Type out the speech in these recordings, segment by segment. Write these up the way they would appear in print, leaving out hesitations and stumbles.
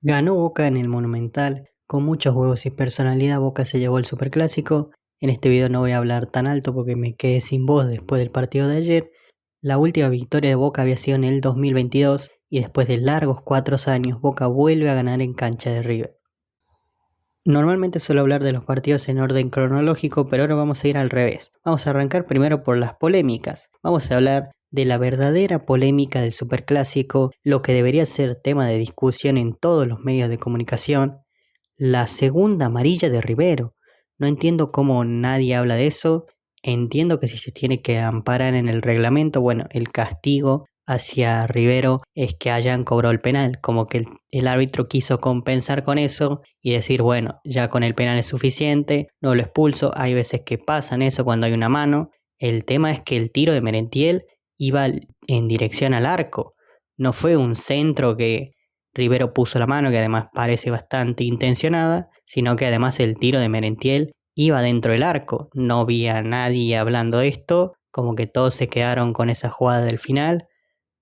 Ganó Boca en el Monumental, con muchos huevos y personalidad Boca se llevó el Superclásico. En este video no voy a hablar tan alto porque me quedé sin voz después del partido de ayer. La última victoria de Boca había sido en el 2022 y después de largos 4 años Boca vuelve a ganar en cancha de River. Normalmente suelo hablar de los partidos en orden cronológico, pero ahora vamos a ir al revés. Vamos a arrancar primero por las polémicas. Vamos a hablar de la verdadera polémica del Superclásico, lo que debería ser tema de discusión en todos los medios de comunicación, la segunda amarilla de Rivero. No entiendo cómo nadie habla de eso. Entiendo que si se tiene que amparar en el reglamento, bueno, el castigo hacia Rivero es que hayan cobrado el penal, como que el árbitro quiso compensar con eso y decir, bueno, ya con el penal es suficiente, no lo expulso. Hay veces que pasan eso cuando hay una mano. El tema es que el tiro de Merentiel iba en dirección al arco, no fue un centro que Rivero puso la mano, que además parece bastante intencionada, sino que además el tiro de Merentiel iba dentro del arco. No vi a nadie hablando de esto, como que todos se quedaron con esa jugada del final,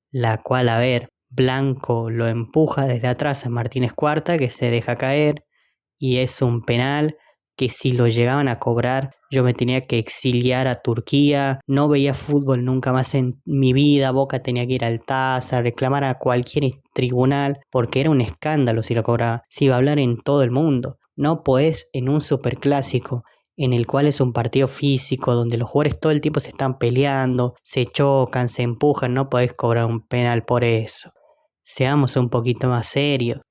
la cual, a ver, Blanco lo empuja desde atrás a Martínez Cuarta, que se deja caer, y es un penal que si lo llegaban a cobrar yo me tenía que exiliar a Turquía, no veía fútbol nunca más en mi vida. Boca tenía que ir al TAS a reclamar a cualquier tribunal porque era un escándalo si lo cobraba, se iba a hablar en todo el mundo. No podés en un superclásico en el cual es un partido físico donde los jugadores todo el tiempo se están peleando, se chocan, se empujan, no podés cobrar un penal por eso. Seamos un poquito más serios.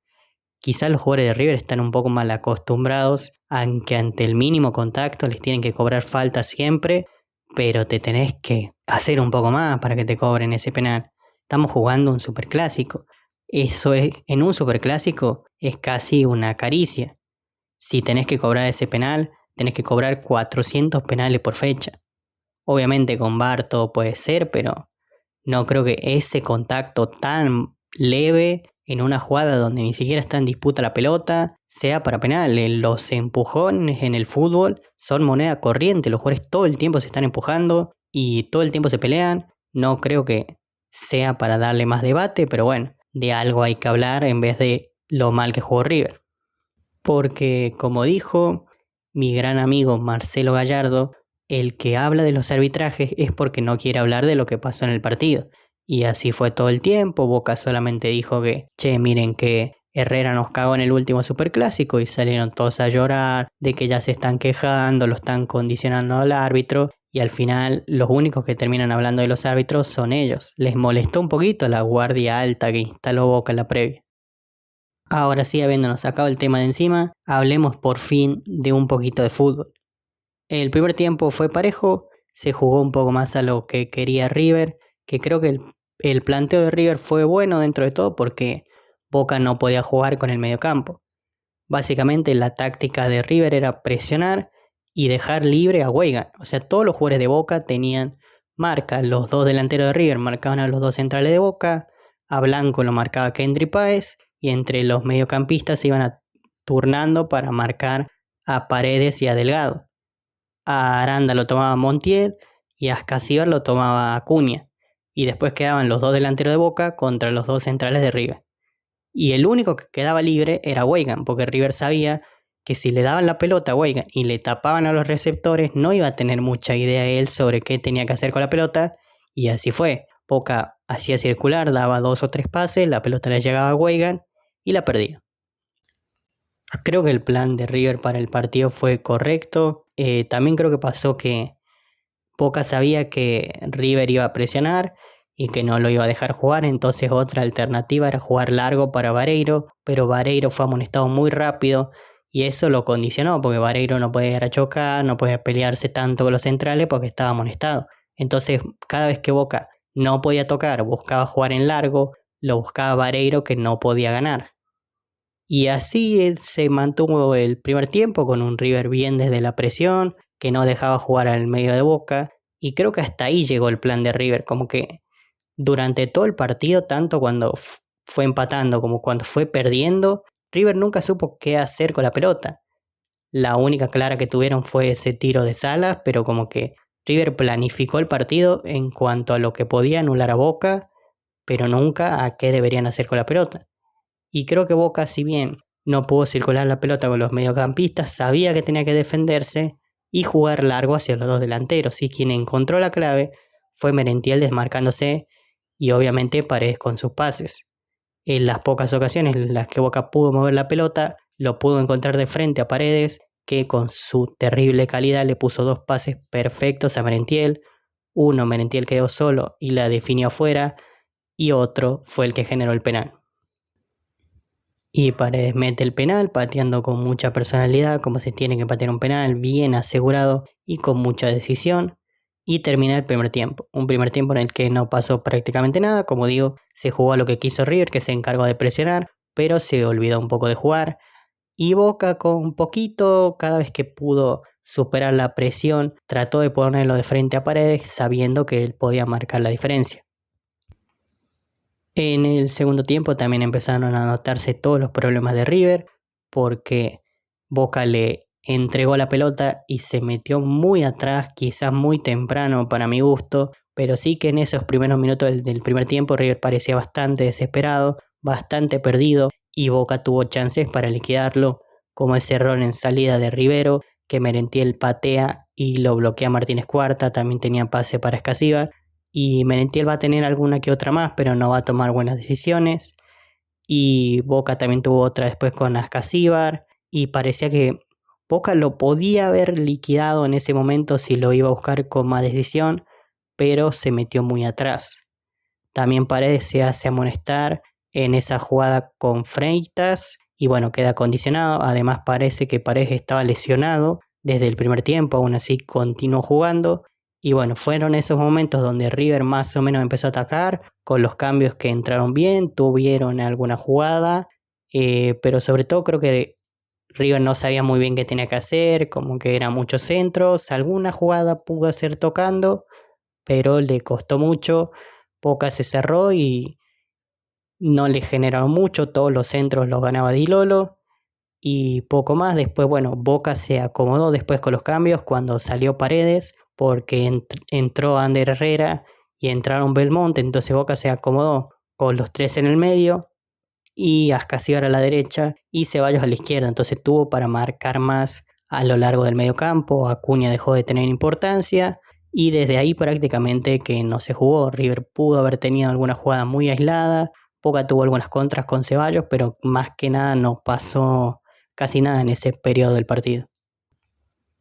Quizás los jugadores de River están un poco mal acostumbrados a que ante el mínimo contacto les tienen que cobrar falta siempre, pero te tenés que hacer un poco más para que te cobren ese penal. Estamos jugando un superclásico. Eso es, en un superclásico es casi una caricia. Si tenés que cobrar ese penal, tenés que cobrar 400 penales por fecha. Obviamente con VAR todo puede ser, pero no creo que ese contacto tan leve en una jugada donde ni siquiera está en disputa la pelota sea para penal. Los empujones en el fútbol son moneda corriente. Los jugadores todo el tiempo se están empujando y todo el tiempo se pelean. No creo que sea para darle más debate, pero bueno, de algo hay que hablar en vez de lo mal que jugó River. Porque, como dijo mi gran amigo Marcelo Gallardo, el que habla de los arbitrajes es porque no quiere hablar de lo que pasó en el partido. Y así fue todo el tiempo. Boca solamente dijo que, che, miren que Herrera nos cagó en el último superclásico y salieron todos a llorar, de que ya se están quejando, lo están condicionando al árbitro. Y al final los únicos que terminan hablando de los árbitros son ellos. Les molestó un poquito la guardia alta que instaló Boca en la previa. Ahora sí, habiéndonos sacado el tema de encima, hablemos por fin de un poquito de fútbol. El primer tiempo fue parejo, se jugó un poco más a lo que quería River, que creo que el planteo de River fue bueno dentro de todo porque Boca no podía jugar con el mediocampo. Básicamente la táctica de River era presionar y dejar libre a Weigand. O sea, todos los jugadores de Boca tenían marca. Los dos delanteros de River marcaban a los dos centrales de Boca, a Blanco lo marcaba Kendry Páez y entre los mediocampistas se iban turnando para marcar a Paredes y a Delgado. A Aranda lo tomaba Montiel y a Ascasíbar lo tomaba Acuña. Y después quedaban los dos delanteros de Boca contra los dos centrales de River. Y el único que quedaba libre era Weigand, porque River sabía que si le daban la pelota a Weigand y le tapaban a los receptores, no iba a tener mucha idea él sobre qué tenía que hacer con la pelota. Y así fue. Boca hacía circular, daba 2 o 3 pases, la pelota le llegaba a Weigand y la perdía. Creo que el plan de River para el partido fue correcto. También creo que pasó que Boca sabía que River iba a presionar y que no lo iba a dejar jugar, entonces otra alternativa era jugar largo para Vareiro, pero Vareiro fue amonestado muy rápido y eso lo condicionó porque Vareiro no podía ir a chocar, no podía pelearse tanto con los centrales porque estaba amonestado. Entonces cada vez que Boca no podía tocar, buscaba jugar en largo, lo buscaba Vareiro que no podía ganar. Y así se mantuvo el primer tiempo con un River bien desde la presión, que no dejaba jugar al medio de Boca. Y creo que hasta ahí llegó el plan de River, como que durante todo el partido, tanto cuando fue empatando como cuando fue perdiendo, River nunca supo qué hacer con la pelota. La única clara que tuvieron fue ese tiro de Salas, pero como que River planificó el partido en cuanto a lo que podía anular a Boca, pero nunca a qué deberían hacer con la pelota. Y creo que Boca, si bien no pudo circular la pelota con los mediocampistas, sabía que tenía que defenderse y jugar largo hacia los dos delanteros. Y quien encontró la clave fue Merentiel desmarcándose y obviamente Paredes con sus pases. En las pocas ocasiones en las que Boca pudo mover la pelota, lo pudo encontrar de frente a Paredes, que con su terrible calidad le puso dos pases perfectos a Merentiel. Uno, Merentiel quedó solo y la definió afuera, y otro fue el que generó el penal. Y Paredes mete el penal pateando con mucha personalidad, como se tiene que patear un penal, bien asegurado y con mucha decisión. Y termina el primer tiempo. Un primer tiempo en el que no pasó prácticamente nada. Como digo, se jugó a lo que quiso River, que se encargó de presionar, pero se olvidó un poco de jugar. Y Boca con poquito, cada vez que pudo superar la presión, trató de ponerlo de frente a Paredes, sabiendo que él podía marcar la diferencia. En el segundo tiempo también empezaron a notarse todos los problemas de River, porque Boca le entregó la pelota y se metió muy atrás, quizás muy temprano para mi gusto, pero sí que en esos primeros minutos del primer tiempo River parecía bastante desesperado, bastante perdido, y Boca tuvo chances para liquidarlo, como ese error en salida de Rivero, que Merentiel patea y lo bloquea Martínez Cuarta, también tenía pase para Escasibar, y Merentiel va a tener alguna que otra más, pero no va a tomar buenas decisiones. Y Boca también tuvo otra después con Ascasíbar. Y parecía que Boca lo podía haber liquidado en ese momento si lo iba a buscar con más decisión, pero se metió muy atrás. También Paredes se hace amonestar en esa jugada con Freitas y bueno, queda condicionado. Además parece que Paredes estaba lesionado desde el primer tiempo, aún así continuó jugando. Y bueno, fueron esos momentos donde River más o menos empezó a atacar, con los cambios que entraron bien, tuvieron alguna jugada, pero sobre todo creo que River no sabía muy bien qué tenía que hacer, como que eran muchos centros, alguna jugada pudo hacer tocando, pero le costó mucho. Boca se cerró y no le generaron mucho, todos los centros los ganaba Di Lolo y poco más. Después, bueno, Boca se acomodó después con los cambios cuando salió Paredes, porque entró Ander Herrera y entraron Belmonte, entonces Boca se acomodó con los tres en el medio y Ascasíbar a la derecha y Ceballos a la izquierda, entonces tuvo para marcar más a lo largo del medio campo. Acuña dejó de tener importancia y desde ahí prácticamente que no se jugó. River pudo haber tenido alguna jugada muy aislada, Boca tuvo algunas contras con Ceballos, pero más que nada no pasó casi nada en ese periodo del partido.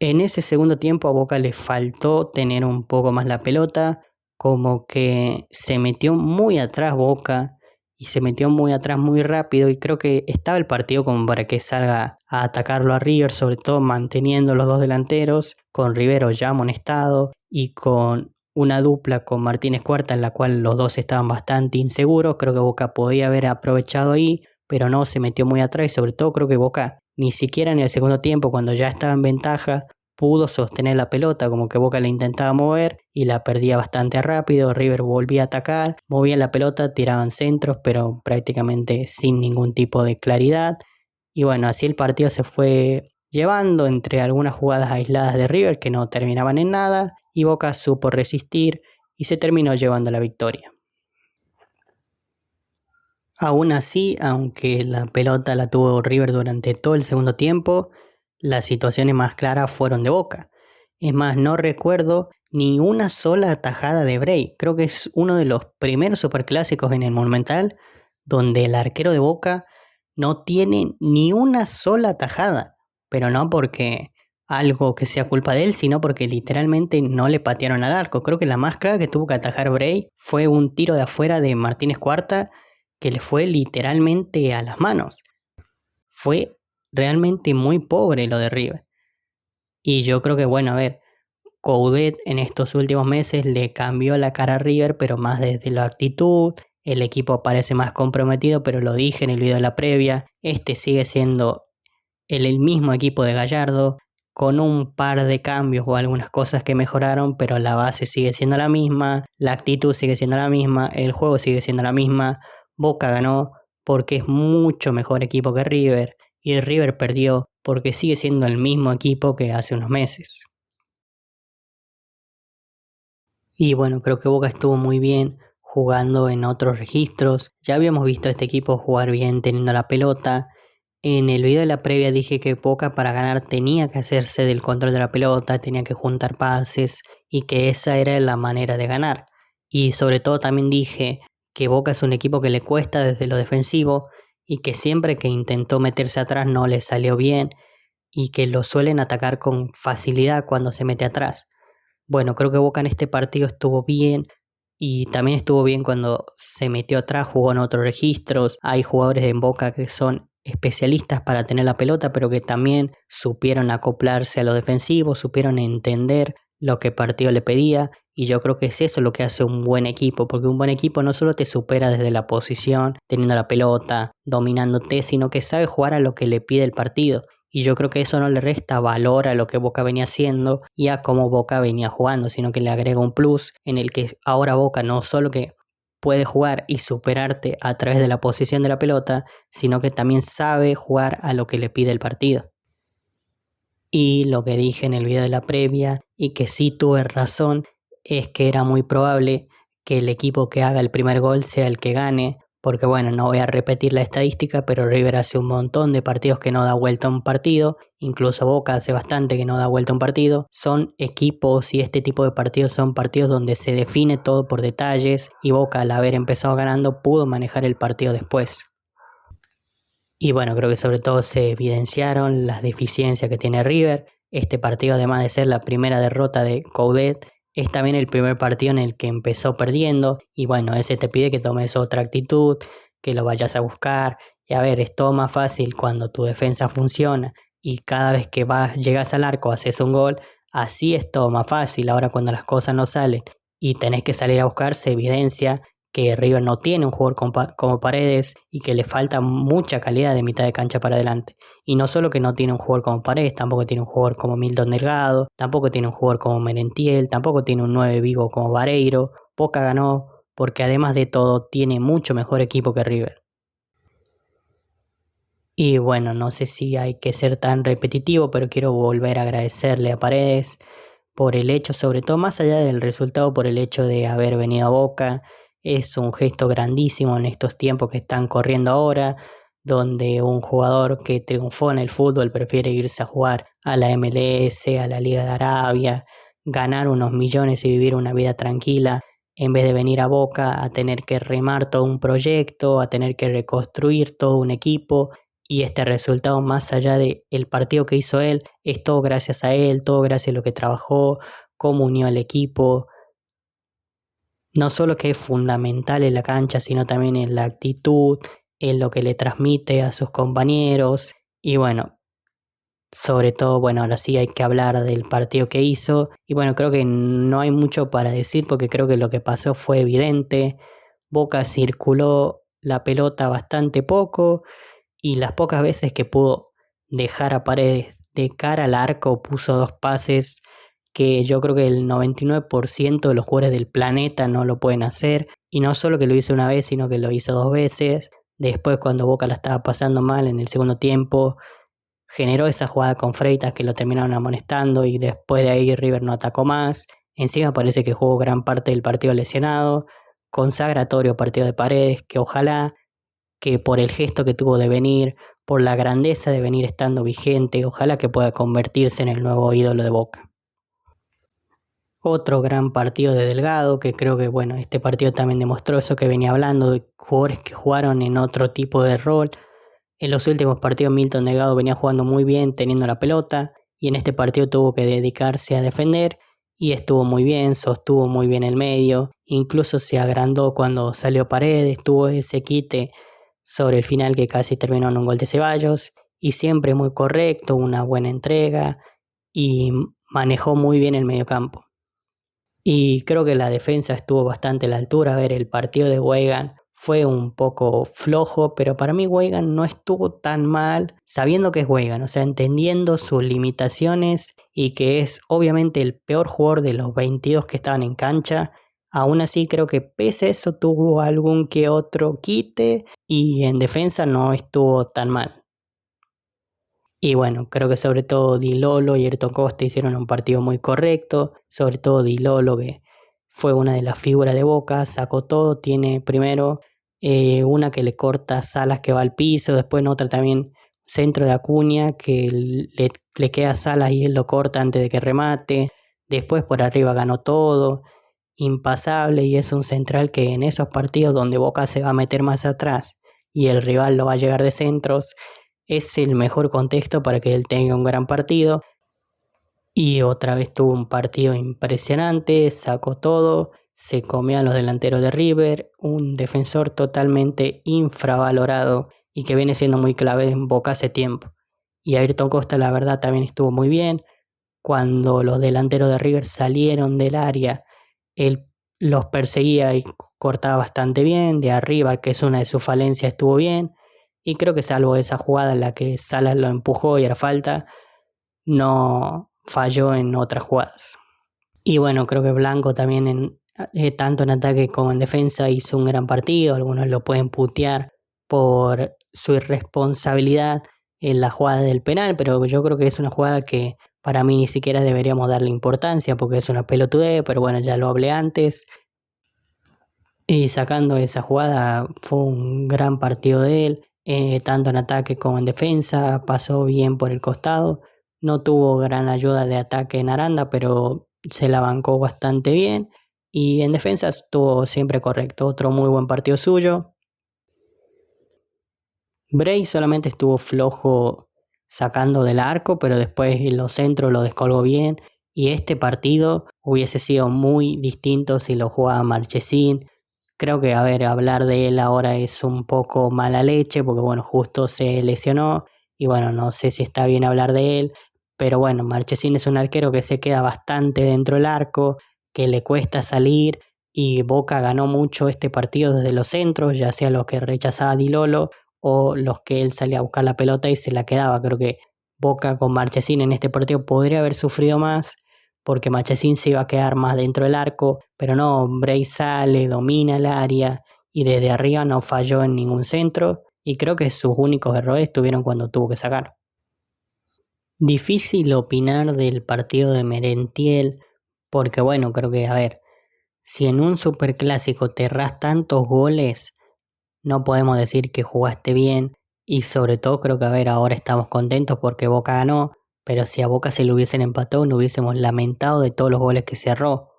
En ese segundo tiempo a Boca le faltó tener un poco más la pelota, como que se metió muy atrás Boca y se metió muy atrás muy rápido y creo que estaba el partido como para que salga a atacarlo a River, sobre todo manteniendo los dos delanteros, con Rivero ya amonestado y con una dupla con Martínez Cuarta en la cual los dos estaban bastante inseguros. Creo que Boca podía haber aprovechado ahí, pero no, se metió muy atrás y sobre todo creo que Boca ni siquiera en el segundo tiempo, cuando ya estaba en ventaja, pudo sostener la pelota, como que Boca la intentaba mover y la perdía bastante rápido. River volvía a atacar, movía la pelota, tiraban centros, pero prácticamente sin ningún tipo de claridad. Y bueno, así el partido se fue llevando entre algunas jugadas aisladas de River que no terminaban en nada, y Boca supo resistir y se terminó llevando la victoria. Aún así, aunque la pelota la tuvo River durante todo el segundo tiempo, las situaciones más claras fueron de Boca. Es más, no recuerdo ni una sola tajada de Bray. Creo que es uno de los primeros superclásicos en el Monumental donde el arquero de Boca no tiene ni una sola tajada. Pero no porque algo que sea culpa de él, sino porque literalmente no le patearon al arco. Creo que la más clara que tuvo que atajar Bray fue un tiro de afuera de Martínez Cuarta que le fue literalmente a las manos. Fue realmente muy pobre lo de River. Y yo creo que, bueno, a ver, Coudet en estos últimos meses le cambió la cara a River, pero más desde la actitud. El equipo parece más comprometido, pero lo dije en el video de la previa. Este sigue siendo el mismo equipo de Gallardo, con un par de cambios o algunas cosas que mejoraron, pero la base sigue siendo la misma, la actitud sigue siendo la misma, el juego sigue siendo la misma. Boca ganó porque es mucho mejor equipo que River y River perdió porque sigue siendo el mismo equipo que hace unos meses. Y bueno, creo que Boca estuvo muy bien jugando en otros registros. Ya habíamos visto a este equipo jugar bien teniendo la pelota. En el video de la previa dije que Boca para ganar tenía que hacerse del control de la pelota, tenía que juntar pases y que esa era la manera de ganar. Y sobre todo también dije que Boca es un equipo que le cuesta desde lo defensivo y que siempre que intentó meterse atrás no le salió bien y que lo suelen atacar con facilidad cuando se mete atrás. Bueno, creo que Boca en este partido estuvo bien y también estuvo bien cuando se metió atrás, jugó en otros registros. Hay jugadores en Boca que son especialistas para tener la pelota, pero que también supieron acoplarse a lo defensivo, supieron entender lo que el partido le pedía. Y yo creo que es eso lo que hace un buen equipo, porque un buen equipo no solo te supera desde la posición, teniendo la pelota, dominándote, sino que sabe jugar a lo que le pide el partido. Y yo creo que eso no le resta valor a lo que Boca venía haciendo y a cómo Boca venía jugando, sino que le agrega un plus en el que ahora Boca no solo que puede jugar y superarte a través de la posición de la pelota, sino que también sabe jugar a lo que le pide el partido. Y lo que dije en el video de la previa, y que sí tuve razón, es que era muy probable que el equipo que haga el primer gol sea el que gane, porque bueno, no voy a repetir la estadística, pero River hace un montón de partidos que no da vuelta a un partido, incluso Boca hace bastante que no da vuelta a un partido. Son equipos y este tipo de partidos son partidos donde se define todo por detalles y Boca al haber empezado ganando pudo manejar el partido después. Y bueno, creo que sobre todo se evidenciaron las deficiencias que tiene River. Este partido, además de ser la primera derrota de Coudet, es también el primer partido en el que empezó perdiendo. Y bueno, ese te pide que tomes otra actitud, que lo vayas a buscar. Y a ver, es todo más fácil cuando tu defensa funciona y cada vez que llegas al arco haces un gol. Así es todo más fácil. Ahora cuando las cosas no salen y tenés que salir a buscar, se evidencia que River no tiene un jugador como Paredes y que le falta mucha calidad de mitad de cancha para adelante. Y no solo que no tiene un jugador como Paredes, tampoco tiene un jugador como Milton Delgado, tampoco tiene un jugador como Merentiel, tampoco tiene un 9 vivo como Vareiro. Boca ganó porque además de todo tiene mucho mejor equipo que River. Y bueno, no sé si hay que ser tan repetitivo, pero quiero volver a agradecerle a Paredes por el hecho, sobre todo más allá del resultado, por el hecho de haber venido a Boca. Es un gesto grandísimo en estos tiempos que están corriendo ahora, donde un jugador que triunfó en el fútbol prefiere irse a jugar a la MLS, a la Liga de Arabia, ganar unos millones y vivir una vida tranquila, en vez de venir a Boca a tener que remar todo un proyecto, a tener que reconstruir todo un equipo. Y este resultado, más allá del partido que hizo él, es todo gracias a él, todo gracias a lo que trabajó, cómo unió al equipo. No solo que es fundamental en la cancha, sino también en la actitud, en lo que le transmite a sus compañeros. Y bueno, sobre todo, bueno, ahora sí hay que hablar del partido que hizo. Y bueno, creo que no hay mucho para decir porque creo que lo que pasó fue evidente. Boca circuló la pelota bastante poco y las pocas veces que pudo dejar a Paredes de cara al arco puso dos pases que yo creo que el 99% de los jugadores del planeta no lo pueden hacer. Y no solo que lo hizo una vez, sino que lo hizo dos veces. Después cuando Boca la estaba pasando mal en el segundo tiempo, generó esa jugada con Freitas que lo terminaron amonestando y después de ahí River no atacó más. Encima parece que jugó gran parte del partido lesionado. Consagratorio partido de Paredes que ojalá que por el gesto que tuvo de venir, por la grandeza de venir estando vigente, ojalá que pueda convertirse en el nuevo ídolo de Boca. Otro gran partido de Delgado, que creo que bueno, este partido también demostró eso que venía hablando, de jugadores que jugaron en otro tipo de rol. En los últimos partidos Milton Delgado venía jugando muy bien teniendo la pelota y en este partido tuvo que dedicarse a defender y estuvo muy bien, sostuvo muy bien el medio, incluso se agrandó cuando salió Paredes, tuvo ese quite sobre el final que casi terminó en un gol de Ceballos y siempre muy correcto, una buena entrega y manejó muy bien el mediocampo. Y creo que la defensa estuvo bastante a la altura. A ver, el partido de Weigand fue un poco flojo, pero para mí Weigand no estuvo tan mal, sabiendo que es Weigand, o sea, entendiendo sus limitaciones y que es obviamente el peor jugador de los 22 que estaban en cancha. Aún así creo que pese a eso tuvo algún que otro quite y en defensa no estuvo tan mal. Y bueno, creo que sobre todo Di Lolo y Ayrton Costa hicieron un partido muy correcto, sobre todo Di Lolo que fue una de las figuras de Boca, sacó todo, tiene primero una que le corta Salas que va al piso, después en otra también centro de Acuña que le queda Salas y él lo corta antes de que remate, después por arriba ganó todo, impasable y es un central que en esos partidos donde Boca se va a meter más atrás y el rival lo va a llegar de centros, es el mejor contexto para que él tenga un gran partido. Y otra vez tuvo un partido impresionante, sacó todo, se comió a los delanteros de River, un defensor totalmente infravalorado y que viene siendo muy clave en Boca hace tiempo. Y Ayrton Costa la verdad también estuvo muy bien. Cuando los delanteros de River salieron del área, él los perseguía y cortaba bastante bien. De arriba, que es una de sus falencias, estuvo bien. Y creo que salvo esa jugada en la que Salas lo empujó y era falta, no falló en otras jugadas. Y bueno, creo que Blanco también tanto en ataque como en defensa hizo un gran partido. Algunos lo pueden putear por su irresponsabilidad en la jugada del penal, pero yo creo que es una jugada que para mí ni siquiera deberíamos darle importancia porque es una pelotudez, pero bueno, ya lo hablé antes. Y sacando esa jugada fue un gran partido de él, tanto en ataque como en defensa, pasó bien por el costado, no tuvo gran ayuda de ataque en Aranda, pero se la bancó bastante bien y en defensa estuvo siempre correcto, otro muy buen partido suyo. Bray solamente estuvo flojo sacando del arco, pero después en los centros lo descolgó bien y este partido hubiese sido muy distinto si lo jugaba Marchesín. Creo que, a ver, hablar de él ahora es un poco mala leche, porque bueno, justo se lesionó y bueno, no sé si está bien hablar de él, pero bueno, Marchesín es un arquero que se queda bastante dentro del arco, que le cuesta salir y Boca ganó mucho este partido desde los centros, ya sea los que rechazaba Di Lolo o los que él salía a buscar la pelota y se la quedaba. Creo que Boca con Marchesín en este partido podría haber sufrido más porque Marchesín se iba a quedar más dentro del arco, pero no, Bray sale, domina el área y desde arriba no falló en ningún centro y creo que sus únicos errores tuvieron cuando tuvo que sacar. Difícil opinar del partido de Merentiel porque bueno, creo que a ver, si en un superclásico te erras tantos goles, no podemos decir que jugaste bien y sobre todo creo que a ver, ahora estamos contentos porque Boca ganó, pero si a Boca se le hubiesen empatado no hubiésemos lamentado de todos los goles que cerró.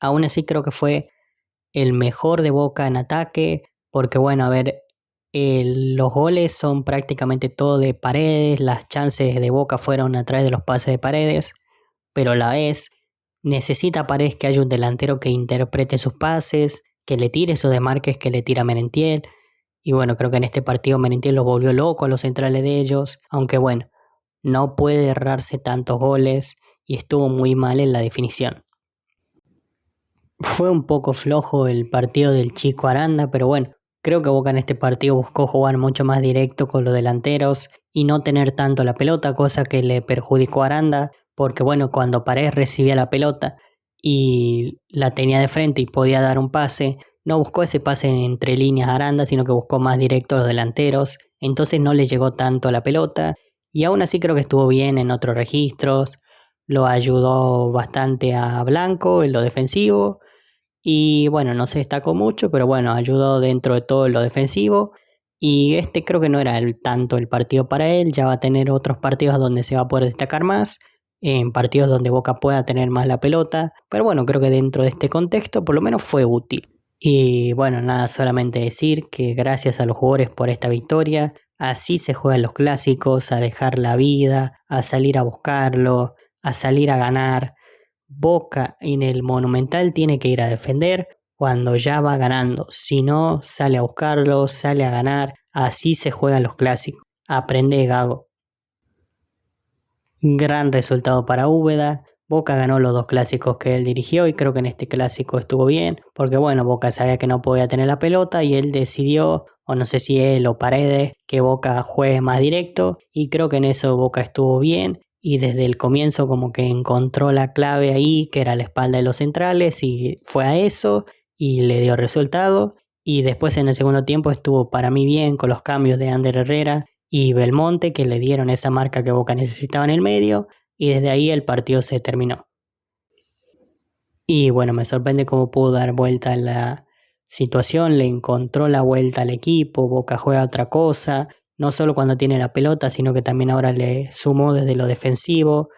Aún así creo que fue el mejor de Boca en ataque, porque bueno, a ver, los goles son prácticamente todo de Paredes, las chances de Boca fueron a través de los pases de Paredes, pero a la vez necesita Paredes que haya un delantero que interprete sus pases, que le tire esos desmarques que le tira Merentiel, y bueno, creo que en este partido Merentiel los volvió loco a los centrales de ellos, aunque bueno, no puede errarse tantos goles y estuvo muy mal en la definición. Fue un poco flojo el partido del Chico Aranda, pero bueno, creo que Boca en este partido buscó jugar mucho más directo con los delanteros y no tener tanto la pelota, cosa que le perjudicó a Aranda, porque bueno, cuando Paredes recibía la pelota y la tenía de frente y podía dar un pase, no buscó ese pase entre líneas a Aranda, sino que buscó más directo a los delanteros, entonces no le llegó tanto la pelota y aún así creo que estuvo bien en otros registros, lo ayudó bastante a Blanco en lo defensivo y bueno, no se destacó mucho, pero bueno, ayudó dentro de todo lo defensivo. Y este creo que no era tanto el partido para él, ya va a tener otros partidos donde se va a poder destacar más, en partidos donde Boca pueda tener más la pelota. Pero bueno, creo que dentro de este contexto por lo menos fue útil. Y bueno, nada, solamente decir que gracias a los jugadores por esta victoria. Así se juegan los clásicos, a dejar la vida, a salir a buscarlo, a salir a ganar. Boca en el Monumental tiene que ir a defender cuando ya va ganando. Si no, sale a buscarlo, sale a ganar. Así se juegan los clásicos. Aprende, Gago. Gran resultado para Úbeda. Boca ganó los dos clásicos que él dirigió y creo que en este clásico estuvo bien, porque bueno, Boca sabía que no podía tener la pelota y él decidió, o no sé si él o Paredes, que Boca juegue más directo y creo que en eso Boca estuvo bien y desde el comienzo como que encontró la clave ahí, que era la espalda de los centrales y fue a eso y le dio resultado y después en el segundo tiempo estuvo para mí bien con los cambios de Ander Herrera y Belmonte que le dieron esa marca que Boca necesitaba en el medio y desde ahí el partido se terminó. Y bueno, me sorprende cómo pudo dar vuelta a la situación, le encontró la vuelta al equipo, Boca juega otra cosa, no solo cuando tiene la pelota, sino que también ahora le sumó desde lo defensivo.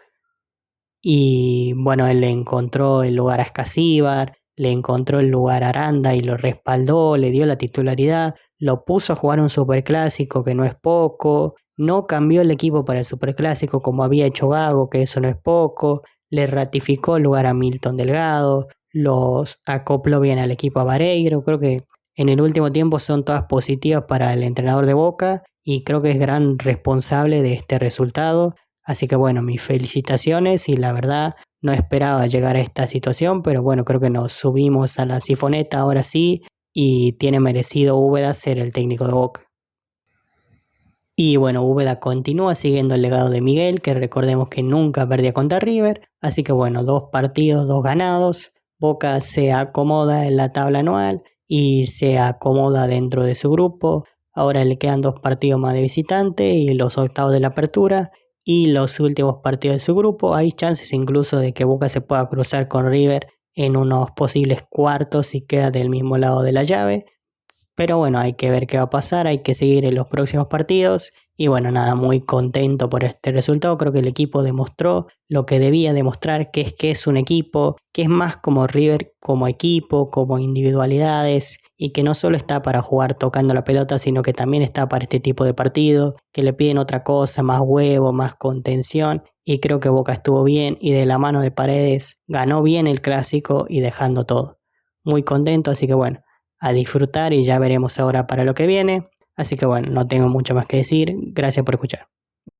Y bueno, él le encontró el lugar a Escasíbar, le encontró el lugar a Aranda y lo respaldó, le dio la titularidad, lo puso a jugar un superclásico que no es poco, no cambió el equipo para el superclásico como había hecho Gago, que eso no es poco, le ratificó el lugar a Milton Delgado, los acopló bien al equipo a Vareiro, creo que en el último tiempo son todas positivas para el entrenador de Boca y creo que es gran responsable de este resultado. Así que bueno, mis felicitaciones y la verdad no esperaba llegar a esta situación, pero bueno, creo que nos subimos a la sifoneta ahora sí y tiene merecido Úbeda ser el técnico de Boca. Y bueno, Úbeda continúa siguiendo el legado de Miguel, que recordemos que nunca perdía contra River, así que bueno, 2 partidos, 2 ganados, Boca se acomoda en la tabla anual y se acomoda dentro de su grupo. Ahora le quedan 2 partidos más de visitante y los octavos de la apertura y los últimos partidos de su grupo. Hay chances incluso de que Boca se pueda cruzar con River en unos posibles cuartos si queda del mismo lado de la llave. Pero bueno, hay que ver qué va a pasar, hay que seguir en los próximos partidos. Y bueno, nada, muy contento por este resultado. Creo que el equipo demostró lo que debía demostrar, que es un equipo, que es más como River, como equipo, como individualidades, y que no solo está para jugar tocando la pelota, sino que también está para este tipo de partido, que le piden otra cosa, más huevo, más contención. Y creo que Boca estuvo bien y de la mano de Paredes ganó bien el clásico y dejando todo. Muy contento, así que bueno, a disfrutar y ya veremos ahora para lo que viene. Así que bueno, no tengo mucho más que decir. Gracias por escuchar.